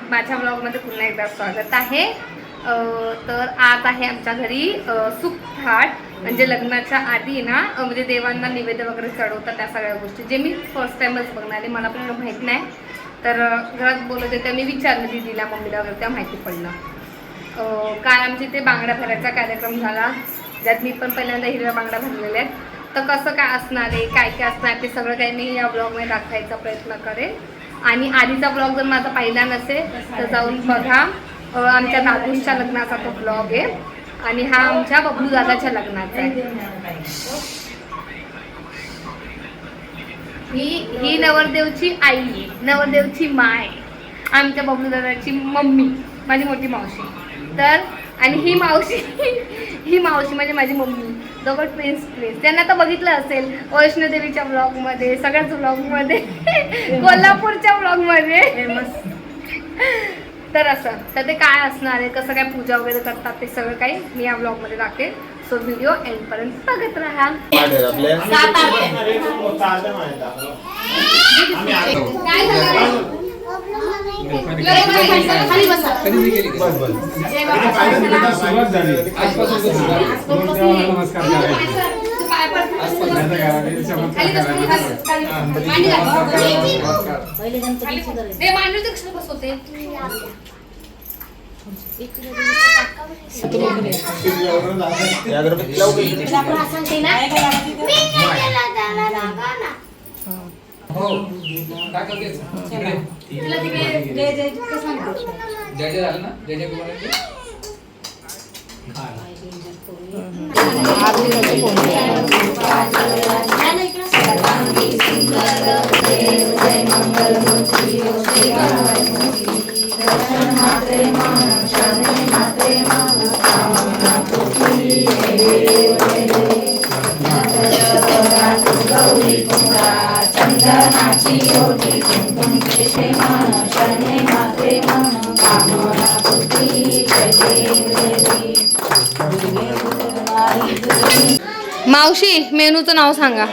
माझ्या ब्लॉगमध्ये पुन्हा एकदा स्वागत आहे. तर आज आहे आमच्या घरी सुख थाट, म्हणजे लग्नाच्या आधी ना म्हणजे देवांना निवेद्य वगैरे चढवतात त्या सगळ्या गोष्टी, जे मी फर्स्ट टाईमच बघणार आहे. मला पण माहीत नाही. तर घरात बोलत होते, मी विचारलं दीदीला मम्मीला वगैरे, त्या माहिती पडलं. काल आमच्या इथे बांगड्या भरायचा कार्यक्रम झाला, ज्यात मी पण पहिल्यांदा हिरव्या बांगड्या भरलेल्या आहेत. तर कसं काय असणार आहे, काय काय असणार ते सगळं काही मी या ब्लॉगमध्ये दाखवायचा प्रयत्न करेन. आणि आधीचा ब्लॉग जर माझा पहिला नसेल तर जाऊन बघा. आमच्या दादूंच्या लग्नाचा तो ब्लॉग आहे आणि हा आमच्या बबलू दादाच्या लग्नाचा आहे. ही नवरदेवची आई, नवरदेवची माय, आमच्या बबलू दादाची मम्मी, माझी मोठी मावशी. तर आणि ही मावशी म्हणजे माझी मम्मी. दोघं ट्विन्स. त्यांना तर बघितलं असेल वैष्णोदेवीच्या ब्लॉगमध्ये, सगळ्याच ब्लॉगमध्ये, कोल्हापूरच्या ब्लॉगमध्ये फेमस. तर असं तर ते काय असणार आहे, कसं काय पूजा वगैरे करतात ते सगळं काही मी या ब्लॉगमध्ये दाखवेन. सो व्हिडिओ एंडपर्यंत बघत राहा. काय झालं बसवते. जय जय झालं ना, जय जय मावशी, मेनूचं नाव सांगा.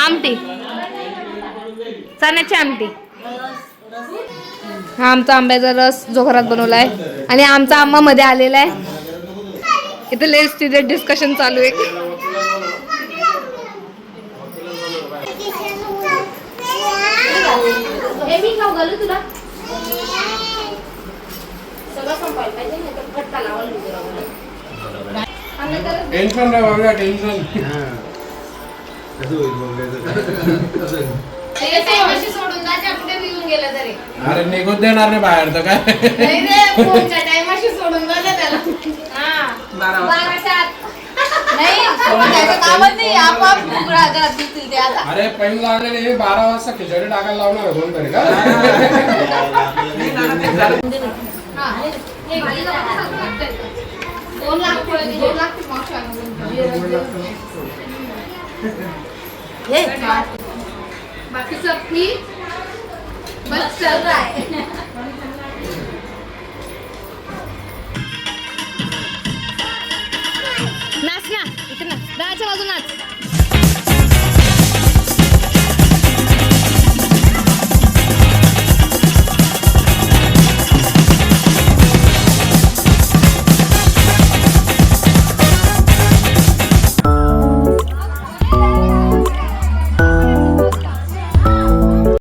आमटी, चण्याची आमटी. हा आमचा आंब्याचा रस जो घरात बनवला आहे. आणि आमचा आंबा मध्ये आलेला आहे. इथे लेस सिरियस डिस्कशन चालू आहे. तुला टेन्शन नाही बाबा, टेन्शन. अरे निघून देणार नाही बाहेर तर काय. अरे पहिलं लागलेले 12 वाजता खिचडी टाकायला लावणार दोन तरी का. बाकी सब ठीक, बस चल रहा है. नाच ना, इथे नाच, दाच्या बाजू नाच.